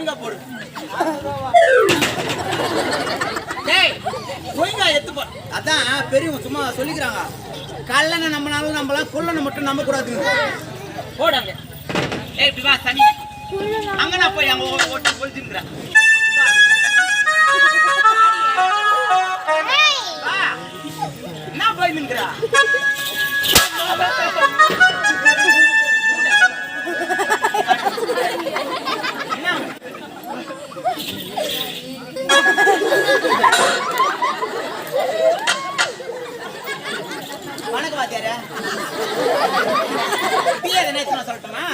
ஒழுங்கா போடு. டேய் ஒழுங்கா எத்து போ. அதான் பெரியவங்க சும்மா சொல்லிக்கிறாங்க. கல்லனை நம்மளால நம்பலாம், கொல்லனை மட்டும் நம்ப கூடாது. போடாங்க. ஏய் இப்படி வா சனி. அங்க நான் போய் அங்க ஓட்டு போயிட்டுங்கறேன். வா. என்ன போய் நிங்கறா? வணக்கம் வாத்தியாரே. டீ எதனா நான் சொல்லட்டுமா?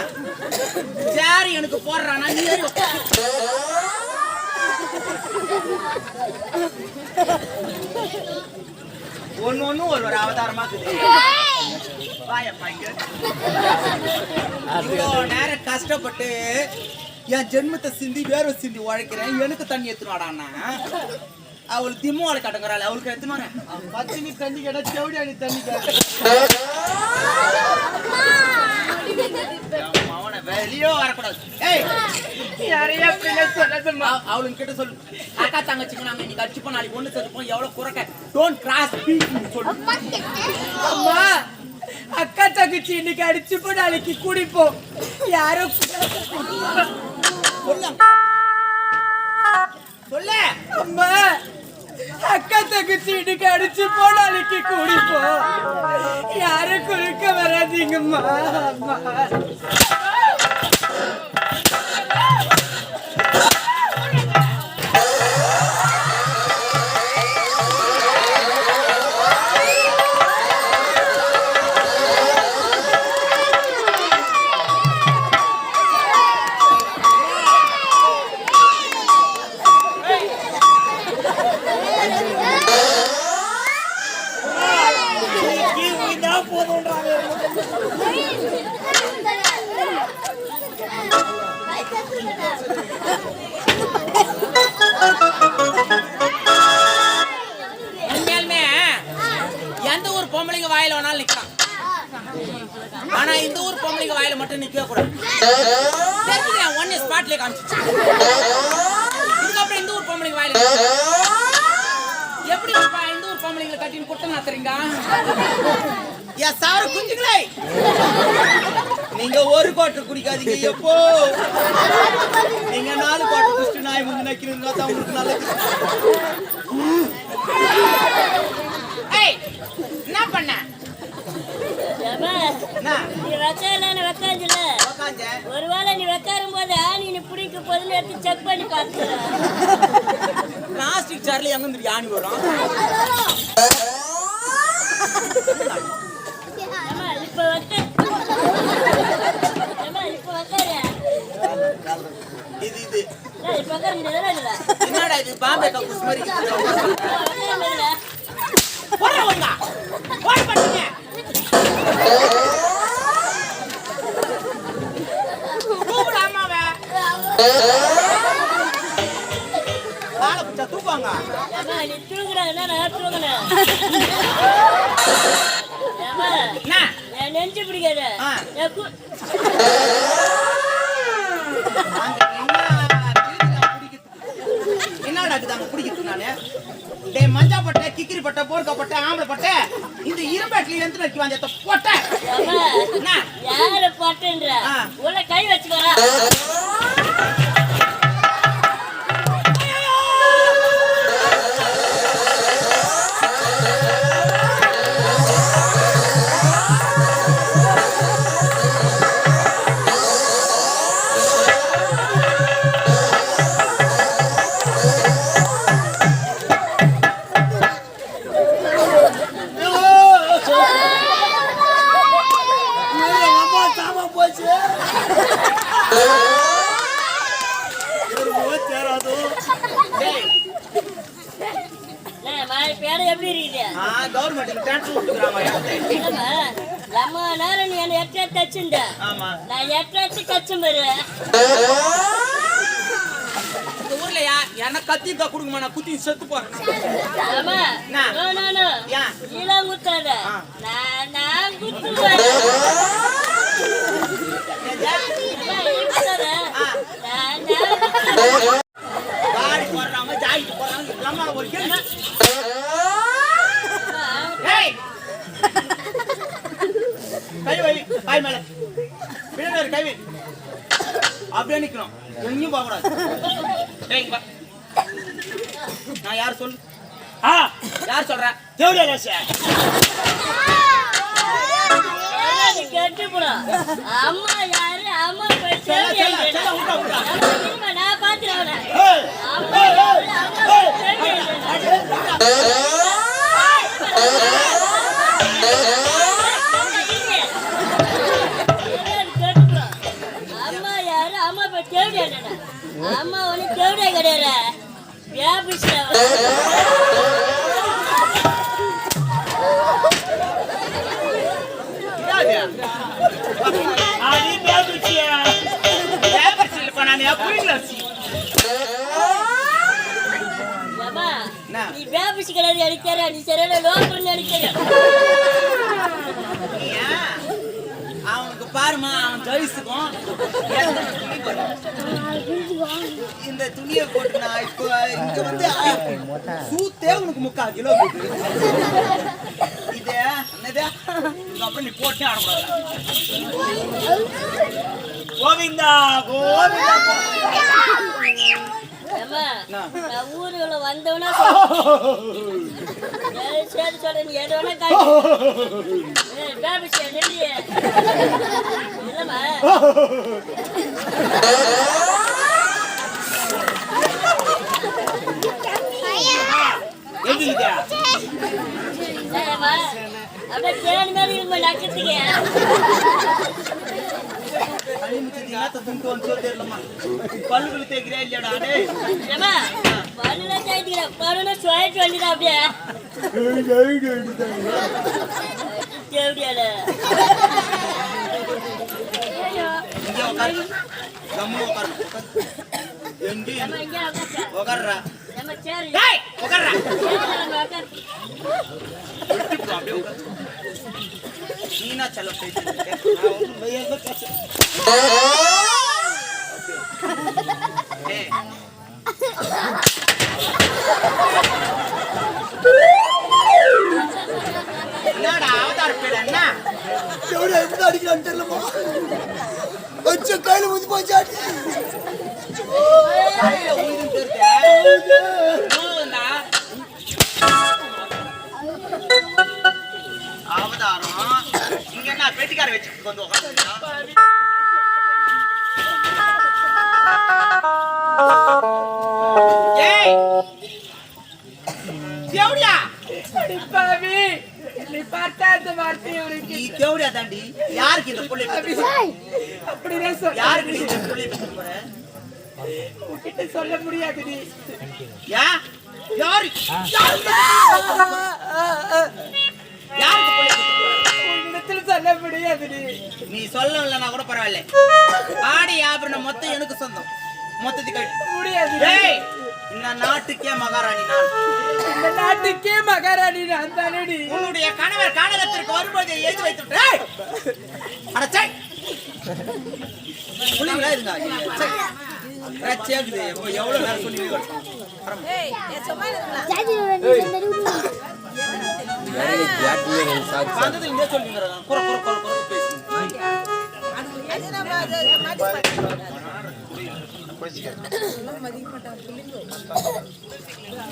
சாரி எனக்கு போடுறானா நீ ஒன்னு ஒரு அவதாரமா நேரம் கஷ்டப்பட்டு என் ஜென்மத்தை சிந்தி வேர்வை சிந்தி உழைக்கிறேன். எனக்கு தண்ணி எத்துனாடான்னா அவளுக்கு திம்மாவளை கட்டுங்கிறாள். அவளுக்கு எத்தனை பச்சனி தண்ணி கேட்டா செவடி அணி தண்ணி அவனை வெளியோ வரக்கூடாது. அவளுக்கு கிட்ட சொல்லு, அக்கா தங்கச்சிங்க நாங்க இன்னைக்கு அடிச்சுப்போம், நாளைக்கு ஒண்ணு சேர்த்துப்போம், எவ்வளவு குறைக்க டோன்ட் கிராஸ் சொல்லு. அம்மா அக்கா தங்கச்சி இன்னைக்கு அடிச்சுப்போம், நாளைக்கு குடிப்போம், யாரும் சொல்ல. அம்மா அக்கா தங்கச்சி இன்னைக்கு அடிச்சு போனாலிக்கு குடிப்போம், யாரும் குறுக்க வராதீங்கம்மா. அம்மா எந்த ஊர் பொம்பளைங்க வாயில வேணாலும் நிக்கலாம், ஆனா இந்த ஊர் பொம்பளைங்க வாயில மட்டும் நிக்கவே கூடாது. ஒன்னு ஸ்பாட்லயே காமிச்சு இதுக்கப்புறம் இந்த ஊர் பொம்பளைங்க வாயில எப்படி இந்த ஊர் பொம்பளைங்களை கட்டின்னு குட்டம் நாத்துறீங்க? என் சார குஞ்சுங்களே, நீங்க ஒரு கோட்டர் குடிக்காதீங்க. எப்போ நீங்க 4 கோட்டர் குடிச்சு நாய் முந்து நக்கிறீங்க தான் உங்களுக்கு நல்லது. என்ன பண்ண ஒருவேளை நீ உட்காரும் போது நீ பிடிக்க பொருள் எடுத்து செக் பண்ணி பார்த்து பிளாஸ்டிக் சேர்ல எங்க யானி வரும். இப்ப இது இது இப்ப என்னடா இது பாம்பே கக்கூஸ் மாதிரி போறவங்க போய் பண்ணுங்க. கூப்பிடாமாவே காலை பிடிச்சா தூக்குவாங்க. நீ தூங்குறா நான் தூங்குறேன். நெஞ்சு பிடிக்காத என்னடாக்குதாங்க பிடிக்கிறது. நானு டே மஞ்சா பட்டை, கிக்கிரி பட்டை, போர்க்கா பட்டை, ஆம்பளை பட்டை, இந்த இரும்பேட்ல எந்த நக்கி வாங்க போட்ட யாரு போட்டுன்ற உள்ள கை வச்சுக்கோரா. நான் எட்டாச்சு கச்சம் பெறுவேன். ஊர்ல என்ன கத்தி கொடுக்குமா, நான் குத்தி செத்து போறேன். குத்தாத நான் குத்துவேன். காடி போடுறாங்க ஜாயிட்டு போடுறாங்க இல்லாம ஒரு கேள்வி. ஏய் கை வை காய் மேல பின்னாடி கை வை அப்படியே நிக்கணும் எங்கேயும் போக கூடாது. ஏய் இங்க வா. நான் யார் சொல்லு யார் சொல்ற தேவடியா ராசியா கேட்டு போடா அம்மா யாரு அம்மா போய் நான் பாத்துறேன் அம்மா அம்மா யாரு அம்மா போய் தேவடியா அம்மா ஒண்ணு தேவடியா கிடையாது வியாபிச்சா நீ பேபிசி கிடையாது அடிக்கிற நீ சரியான லோக்கல் அடிக்கிற அவனுக்கு பாருமா அவன் ஜெயிச்சுக்கும் இந்த துணியை போட்டு நான் இப்போ இங்க வந்து சூத்தே உனக்கு 3/4 கிலோ இது என்னது அப்புறம் நீ போட்டே ஆடக்கூடாது. கோவிந்தா கோவிந்தா நான் ஊருல வந்தவனா சரி சொல்ற நீ எதோனா காய் பேபிசி இல்லையே இல்லம்மா எங்கடா சரிமா அப்படியே தேன் மாதிரி இருக்க நக்கத்துக்கு பல்லுகளை தேய்க்கிறா இல்லையாடா டேய் ஏமா பல்லுல தேய்க்கிறா பல்லுல சுவைட்டு வந்துடா அப்படியே தேவடியால இங்க உட்காரு கம்மு உட்காரு எங்க இங்க உட்காருடா நம்ம சரி டேய் உட்காருடா உட்கார் நீனா चलो பேசி என்னடா அவதார் பேர் என்ன எவ்வளவு எப்படி அடிக்கலான்னு தெரியலமா வச்ச கையில ஊதி போச்சாடி கையில ஊதின்னு தெரியுது நோவுண்டா அவதாரம் இங்க என்ன பெட்டிக்கார வச்சுட்டு வந்து உட்கார்ந்து ஏய் தேவடியா பாவி நீ பார்த்தா அந்த வார்த்தை உனக்கு நீ தேவடியா தாண்டி யாருக்கு இந்த புள்ளை அப்படிதான் சொல்ல யாருக்கு இந்த புள்ளை போற உன்கிட்ட சொல்ல முடியாது நீ யா யாரு யாருக்கு புள்ளை உன்னிடத்துல சொல்ல முடியாது நீ சொல்லலன்னா கூட பரவாயில்ல ஆடி ஆபரணம் மொத்தம் எனக்கு சொந்தம் மொத்தத்துக்கு முடியாது டேய் இந்த நாட்டுக்கே மகாராணி நான் இந்த நாட்டுக்கே மகாராணி நான் தானடி உன்னுடைய கணவர் கானகத்திற்கு வரும்போது எழுதி வைத்து டேய் அடச்சே புள்ளிங்களா இருந்தா சே ரச்சேகுது எவ்வளவு நேரம் சொல்லி ஏய் சும்மா வந்தது இங்கே சொல்லிங்கறாங்க குற குற குற குற பேசி அது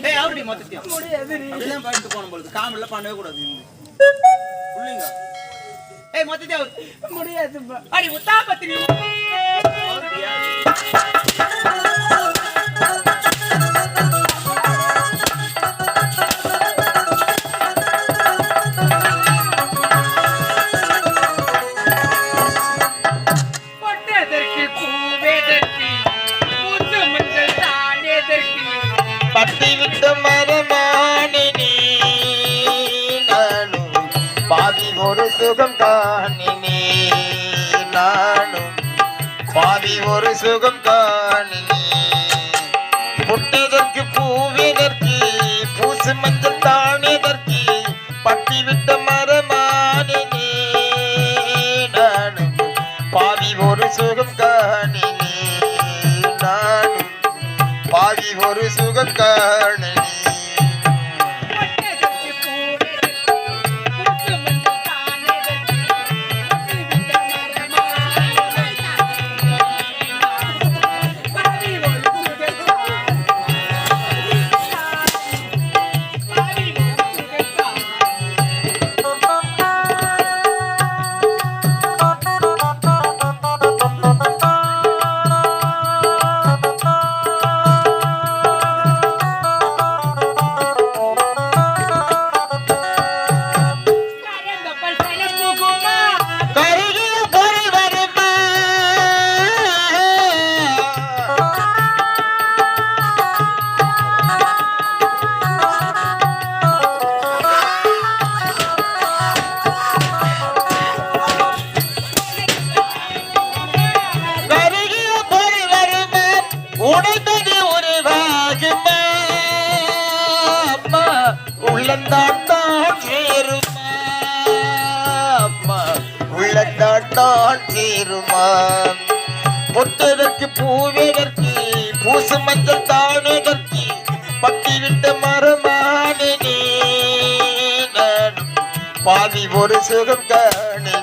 ஏய் ஆல்ரெடி மொத்தத்தியா முடியாது அதெல்லாம் பாட்டு போன பொழுது காமெடில பண்ணவே கூடாது புள்ளிங்க ஏய் மொத்தத்தியா முடியாது அடி உத்தா பத்தினி பத்தி விட்ட மரமானினி நானும் பாதி ஒரு சுகம் காணினி நானும் பாதி ஒரு சுகம் காணினி புட்டதற்கு பூவினர்க்கு பூசு மஞ்சள் தானியதற்கு பத்தி விட்ட மரமானினி நானும் பாதி ஒரு சுகம் காணினி நானும் உள்ளத்தாட்டான் சேருமா அம்மா உள்ளத்தாட்டான் சேருமா பொட்டதற்கு பூவேதற்கு பூசு மஞ்சள் தானதற்கு பட்டி விட்ட மரமானே நானும் பாதி ஒரு சுகம் காணே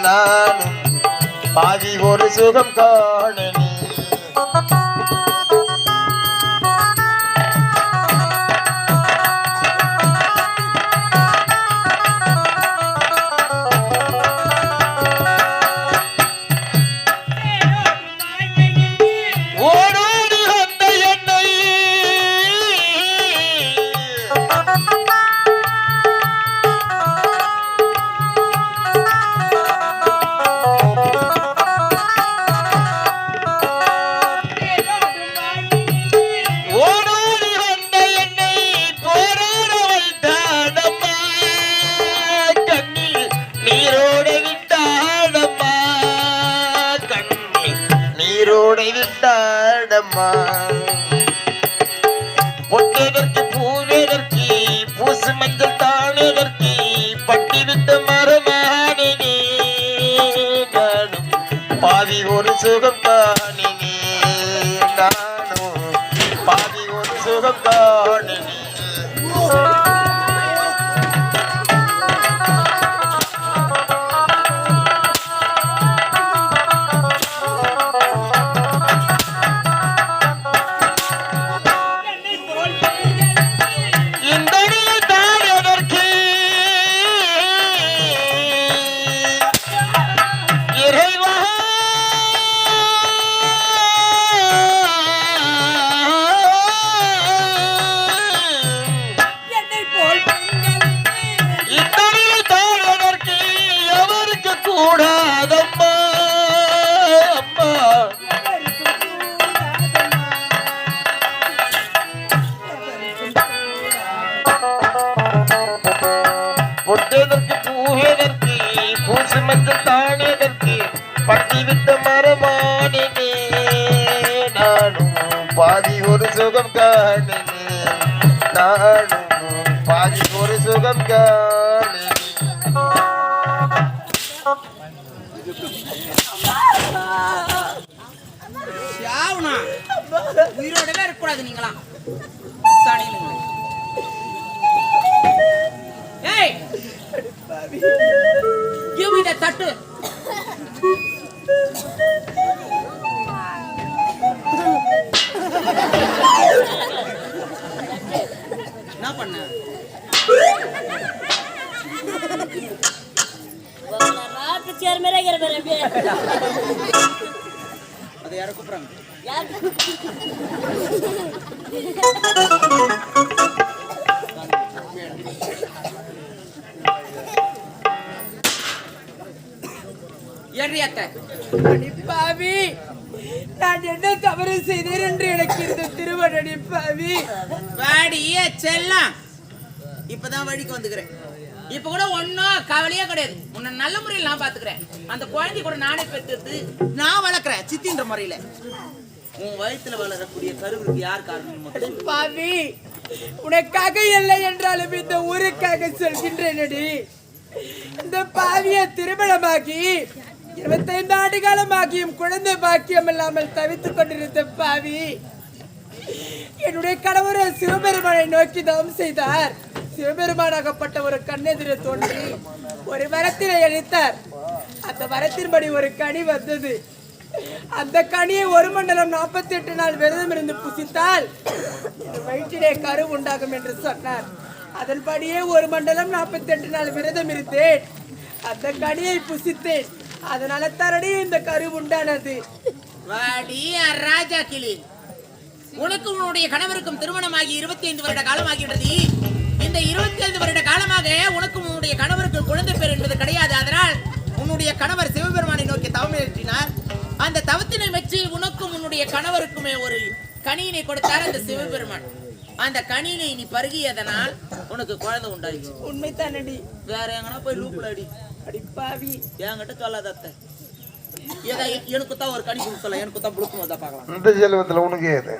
நானும் பாதி ஒரு சுகம் காணே பொட்டதற்கு பூவேதற்கு பூசு மஞ்சள் தானதற்கு பட்டி விட்ட மரமானே நானும் பாதி ஒரு சுகம் காணே நானும் பாதி ஒரு சுகம் காணே பொட்டதற்கு பூவேதற்கு பூசு மஞ்சள் தானதற்கு பட்டி விட்ட மரமானே நானும் பாதி ஒரு சுகம் காணே நானும் பாதி ஒரு சுகம் காணே உயிரோடவே இருக்கக்கூடாது நீங்களாம். ஏய் give me the தட்டு. என்ன பண்ண ராக்கு சேர் மேல ஏற வரவே அது யார கூப்பிடுறாங்க யார் ஏறியாத்த பாவி நான் என்ன தவறு செய்தேன் என்று எனக்கு இந்த திருவடி பாவி வாடிய செல்லம் இப்பதான் வழிக்கு வந்துக்கிறேன். இப்ப கூட ஒன்னும் கவலையே கிடையாது. உன்னை நல்ல முறையில் நான் பாத்துக்கிறேன். அந்த குழந்தை கூட நானே பெற்று நான் வளர்க்கிறேன் சித்தின்ற முறையில. உன் வயிற்றுல வளரக்கூடிய கருவுக்கு யார் காரணம்? பாவி உனக்காக இல்லை என்றாலும் இந்த ஊருக்காக சொல்கின்றேனடி. இந்த பாவிய திருமணமாகி 25 ஆண்டு காலமாகியும் குழந்தை பாக்கியம் இல்லாமல் தவித்துக் கொண்டிருந்த பாவி என்னுடைய கணவர் சிவபெருமானை நோக்கி தவம் செய்தார். சிவபெருமானாகப்பட்ட ஒரு கண்ணெதிர தோன்றி ஒரு வரத்தினை அளித்தார். அந்த வரத்தின்படி ஒரு கனி வந்தது. அந்த கனியை ஒரு மண்டலம் 48 நாள் விரதம் இருந்து புசித்தால் வயிற்றிலே கரு உண்டாகும் என்று சொன்னார். அதன்படியே ஒரு மண்டலம் 48 நாள் விரதம் இருந்தேன். அந்த கனியை புசித்தேன். அதனால தரடி இந்த கரு உண்டானது. ராஜா கிளி, உனக்கு உன்னுடைய கணவருக்கும் திருமணமாகி 25 வருட காலமாகிவிட்டது. இந்த 25 வருட காலமாக உனக்கும் உன்னுடைய கணவருக்கு குழந்தை பேர் என்பது கிடையாது. அதனால் உன்னுடைய கணவர் சிவபெருமானை நோக்கி தவம் ஏற்றினார். அந்த தவத்தினை வச்சு உனக்கும் உன்னுடைய கணவருக்குமே ஒரு கனியினை கொடுத்தார் அந்த சிவபெருமான். அந்த கனியினை நீ பருகியதனால் உனக்கு குழந்தை உண்டாயிடுச்சு. உண்மைதானடி. வேற எங்கன்னா போய் லூப்ல அடி அடிப்பாவி என்கிட்ட சொல்லாத. ஏதா எனக்கு தான் ஒரு கனி கொடுக்கல, எனக்கு தான் புடுக்கும் தான் பார்க்கலாம். இந்த செல்வத்துல உனக்கு ஏது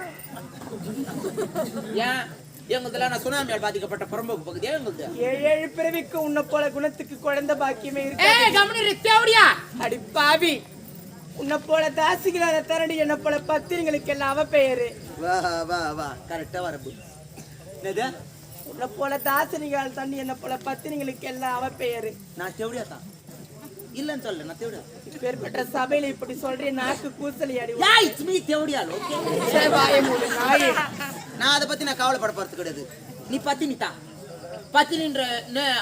ஏன் எங்களுதுல நான் சுனாமியால் பாதிக்கப்பட்ட புறம்போக்கு பகுதியா எங்களுது. 7 பிறவிக்கு உன்னை போல குணத்துக்கு குழந்தை பாக்கியமே இருக்கு. அடி பாவி, உன்னை போல தாசிகளான தரடி என்ன போல பத்திரிகளுக்கு எல்லாம் அவ பெயரு. வா வா வா கரெக்டா வரப்பு. என்னது? உன்னை போல தாசினிகள் தண்ணி என்ன போல பத்திரிகளுக்கு எல்லாம் அவ பெயரு. நான் தேவடியா தான் இல்லன்னு சொல்ல. நான் தேவடியா. இப்பேற்பட்ட சபையில இப்படி சொல்றேன், நாக்கு கூசலி அடி. ஏய் இட்ஸ் மீ தேவடியா. ஓகே வாய மூடு நாயே. நான் அதை பத்தி நான் கவலைப்பட போறது கிடையாது. நீ பத்தினி தான். பத்தினின்ற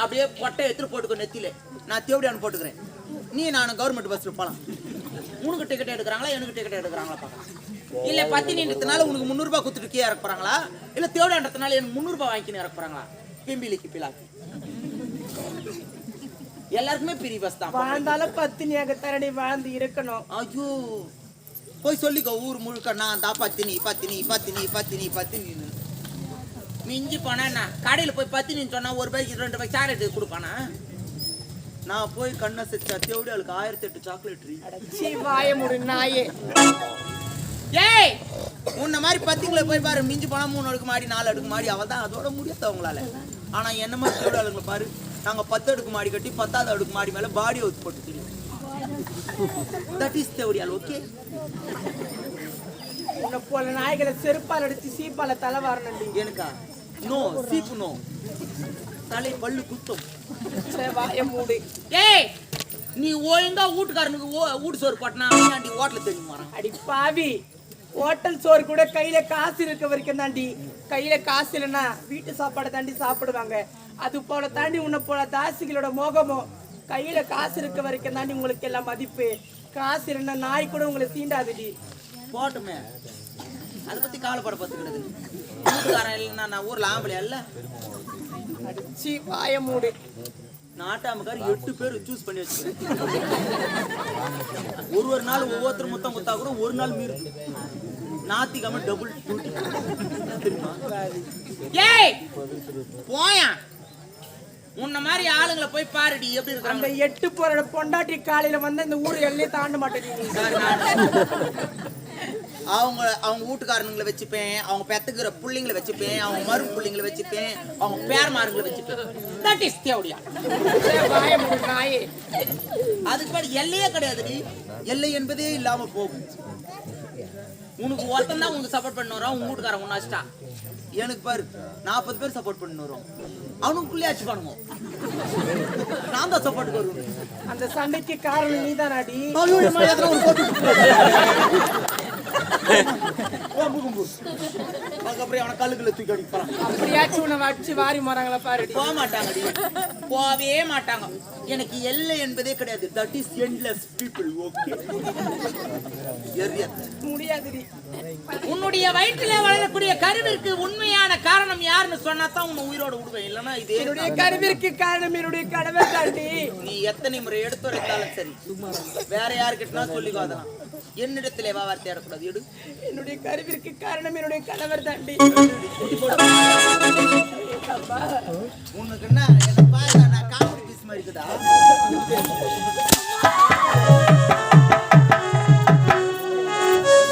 அப்படியே கொட்டை எடுத்து போட்டுக்கோ நெத்தியில. நான் தேவடியான்னு போட்டுக்கிறேன். நீ நானும் கவர்மெண்ட் பஸ்ல போலாம். உனக்கு டிக்கெட் எடுக்கிறாங்களா எனக்கு டிக்கெட் எடுக்கிறாங்களா பார்க்கலாம். இல்ல பத்தினின்றதுனால உனக்கு 300 ரூபாய் கொடுத்துட்டு கீழே இறக்க போறாங்களா, இல்ல தேவடியான்றதுனால எனக்கு 300 ரூபாய் வாங்கின்னு இறக்க போறாங்களா? பிம்பிலிக்கு பிலாக்கு எல்லாருக்குமே பெரிய பஸ் தான். வாழ்ந்தாலும் பத்தினியாக தரடி வாழ்ந்து இருக்கணும். ஐயோ போய் சொல்லிக்கோ ஊர் முழுக்க நான் தான் பத்தினி பத்தினி பத்தினி பத்தினி பத்தினின்னு. மிஞ்சி போனா நான் கடையில் போய் பத்தினின்னு சொன்னா 1 ரூபாய்க்கு 2 ரூபாய்க்கு சாக்லேட் கொடுப்பானா? நான் போய் கண்ணை செச்சா தேவடியாளுக்கு 1008 சாக்லேட். வாய மூடு நாயே. ஏய் உன்ன மாதிரி பத்திங்களை போய் பாரு, மிஞ்சி போனா 3 அடுக்கு மாடி 4 அடுக்கு மாடி அவள் தான் அதோட முடியாது அவங்களால. ஆனா என்ன மாதிரி தேவடியாளுங்களை பாரு, நாங்க 10 அடுக்கு மாடி கட்டி 10வது அடுக்கு மாடி மேல பாடி ஊத்து போட்டு தெரியும். That is தேவடியால். ஓகே உன்னை போல நாய்களை செருப்பால் அடிச்சு சீப்பால தலை வாரணண்டி. எனக்கா? நோ சீப்பு நோ, தலை பல்லு குத்தும். வாய மூடு. ஏய் நீ ஒழுங்கா வீட்டுக்காரனுக்கு வீட்டு சோறு போட்டனா அவன் ஹோட்டல தேடி போறான். அடி பாவி, ஹோட்டல் சோறு கூட கையில காசு இருக்க வரைக்கும் தாண்டி. கையில காசு இல்லைன்னா வீட்டு சாப்பாடை தாண்டி சாப்பிடுவாங்க. அது போல தாண்டி உன்னை போல தாசிகளோட மோகமோ கையில காசு இருக்க வரைக்கும் தாண்டி உங்களுக்கு எல்லாம் மதிப்பு. காசு இல்லைன்னா நாய் கூட உங்களை தீண்டாதுடி. போட்டுமே அதை பத்தி கவலைப்பட பார்த்துக்கிறது. வீட்டுக்காரன் இல்லைன்னா நான் ஊர்ல ஆம்பளையா இல்ல. அடிச்சு வாய மூடு. நாட்டாமக்கார் 8 பேர் சூஸ் பண்ணி வச்சுக்கிறேன். ஒரு நாள் ஒவ்வொருத்தரும் முத்தம் முத்தா கூட ஒரு நாள் மீறு. நாத்திக்காம டபுள் டியூட்டி தெரியுமா? ஏய் போயா உன்ன மாதிரி ஆளுங்களை போய் பாருடி எப்படி இருக்காங்க. அந்த 8 போற பொண்டாட்டி காலையில வந்து இந்த ஊர் எல்லையே தாண்ட மாட்டேங்குது. அவங்க வீட்டுக்காரனுங்களை வச்சுப்பேன், அவங்க பெத்துக்கிற புள்ளைங்களை வச்சுப்பேன், அவங்க மறு புள்ளைங்களை வச்சுப்பேன், அவங்க பேர்மாருங்களை வச்சுப்பேன். தட் இஸ் தேவடியா. அதுக்கு பாரு எல்லையே கிடையாதுடி. எல்லை என்பதே இல்லாம போகும். உனக்கு ஒருத்தன் தான் உனக்கு சப்போர்ட் பண்ண வரோம், உங்க வீட்டுக்காரன் உன்னாச்சிட்டா. எனக்கு பாரு 40 பேர் சப்போர்ட் பண்ண வரோம். அவனுக்குள்ளேயாச்சு பண்ணுவோம். நான் தான் சப்போர்ட் வருவேன். அந்த சண்டைக்கு காரணம் நீதான் அடி. அப்படியாச்சும் உன்னை வச்சு வாரி மாறாங்களா பாரு. போக மாட்டாங்கடி, போவே மாட்டாங்க. எனக்கு எல்லை என்பதே கிடையாது. That is endless people. Okay முடியாதுடி. உன்னுடைய வயிற்றிலே வளரக்கூடிய கருவிற்கு உண்மையான காரணம் யாருன்னு சொன்னா தான் உன்னை உயிரோட விடுவேன். இல்லைன்னா இது என்னுடைய கருவிற்கு காரணம் என்னுடைய கணவர் தாண்டி. நீ எத்தனை முறை எடுத்துரைத்தாலும் சரி, வேற யாருக்கிட்டனா சொல்லிக்கோ. அதெல்லாம் என்னிடத்திலே வார்த்தை ஆடக்கூடாது. எடு. என்னுடைய கருவிற்கு காரணம் என்னுடைய கணவர் தாண்டி. உனக்கு என்ன என்ன பாரு, நான் காமெடி பீஸ் மாதிரி இருக்குதா?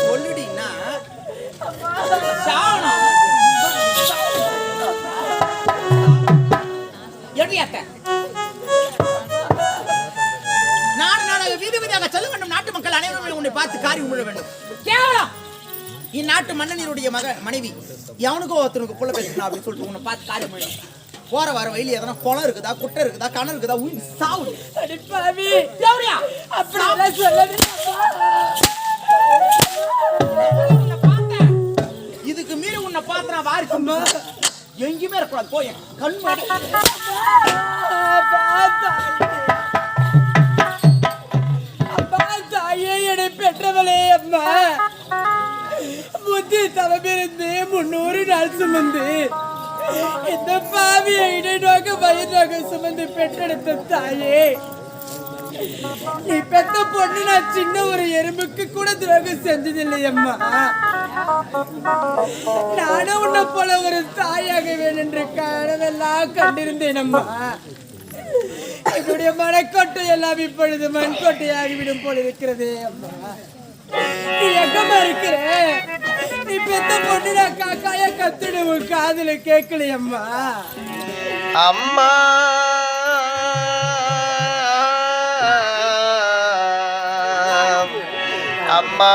சொல்லுடினா சாவணும். எடியாக்க நாடாக வீதி வீதியாக செல்ல வேண்டும். நாட்டு மக்கள் அனைவரும் உன்னை பார்த்து காரி உமிழ வேண்டும். கேவலம். இந்நாட்டு மன்னனினுடைய மனைவி எவனுக்கோ ஒருத்தனுக்கு புள்ள பேசணும் அப்படின்னு சொல்லிட்டு உன்னை பார்த்து காரி உமிழ. போற வர வயலி எதனா குளம் இருக்குதா, குட்டை இருக்குதா, கிணறு இருக்குதா, உயிர் சாவு. இதுக்கு மீறி உன்னை பார்த்தா வாரிக்கும் எங்கேயுமே இருக்கக்கூடாது. போய் கண் மாடி பெற்றவளே அம்மா, புத்தி தவமிருந்து 300 நாள் சுமந்து இந்த பாவியை இடைநோக்க வயதாக சுமந்து பெற்றெடுத்த தாயே, நீ பெத்த பொண்ணு நான் சின்ன ஒரு எறும்புக்கு கூட துரோகம் செஞ்சதில்லை அம்மா. நானும் உன்னை போல ஒரு தாயாக வேணும் என்று கனவெல்லாம் கண்டிருந்தேன் அம்மா. என்னுடைய மனக்கோட்டை எல்லாம் இப்பொழுது மண்கோட்டையாகிவிடும் போல் இருக்கிறதே அம்மா. நீ எங்கம்மா இருக்கிற? நீ பெத்த பொண்ணு நான் காக்காய கத்துடு உன் காதுல கேட்கலையம்மா. அம்மா அம்மா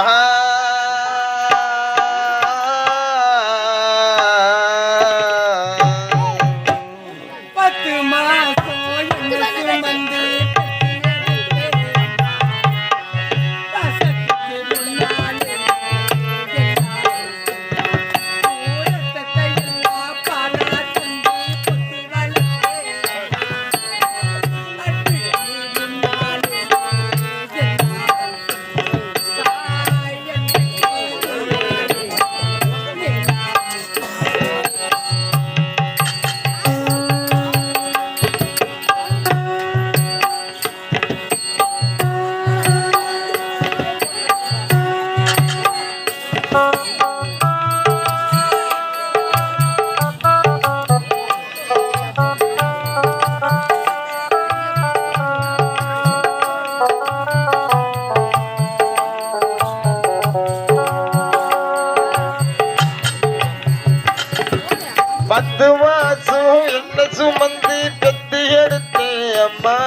பத்து மாசம் என்ன சுமந்து பெத்து எடுத்தே அம்மா.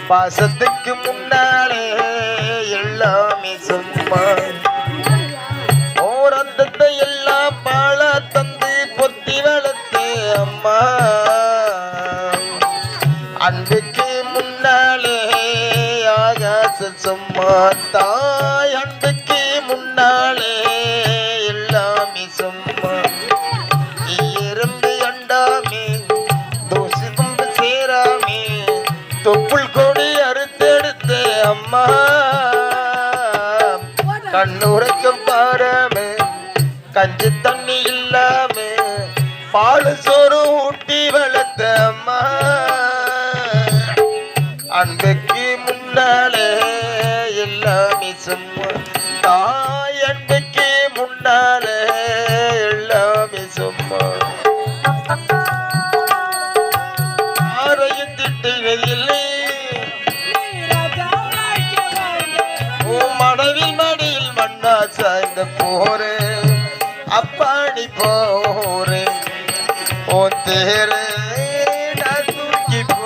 பாசத்துக்கு முன்னாலே எல்லாமே சும்மா. ஓரந்தத்தை எல்லாம் பாழ தந்து பொத்தி வளர்த்தே அம்மா. அன்புக்கு முன்னாலே ஆகாச சும்மா. தாய் அன்புக்கு முன்னாலே எல்லாமே சும்மா. எறும்பு அண்டாமே தோசை தும்பு சேராமே தொப்புள் கொடி அறுத்தெடுத்து அம்மா. கண்ணுறக்கம் பாராமே கஞ்சி தண்ணி இல்லாமே பால் சோறு ஊட்டி வளர்த்த அம்மா. அன்புக்கு முன்னாலே எல்லாமே சும்மா. தாய் அன்புக்கு முன்னாலே எல்லாமே சும்மா. யாரையும் திட்டுவதில்லை உன் மனைவில் மடியில் மண்ணா சாய்ந்த போரே. அப்பாடி போரே ஓ தேரே நான் தூக்கி போ.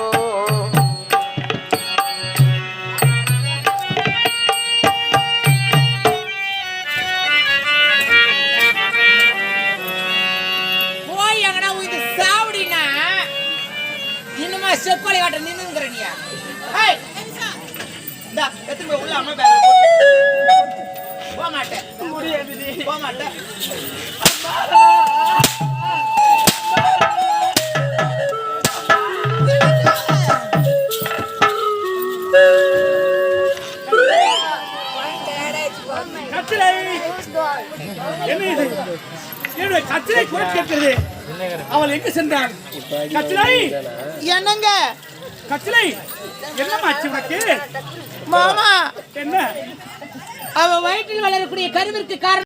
செப்பலை காட்ட நின்னுங்கிற நீயா? இந்தா எத்தனை உள்ள அம்மா பேக் போக மாட்டேன். முடியாது போக மாட்டேன். கத்திரை கேட்கிறது. அவள் எங்க சென்றான்? கத்திரை என்னங்க கத்திரை என்னமாச்சு உனக்கு? மாமா என்ன? அவ வயிற்றில் வளரக்கூடிய கருவிற்கு காரணம்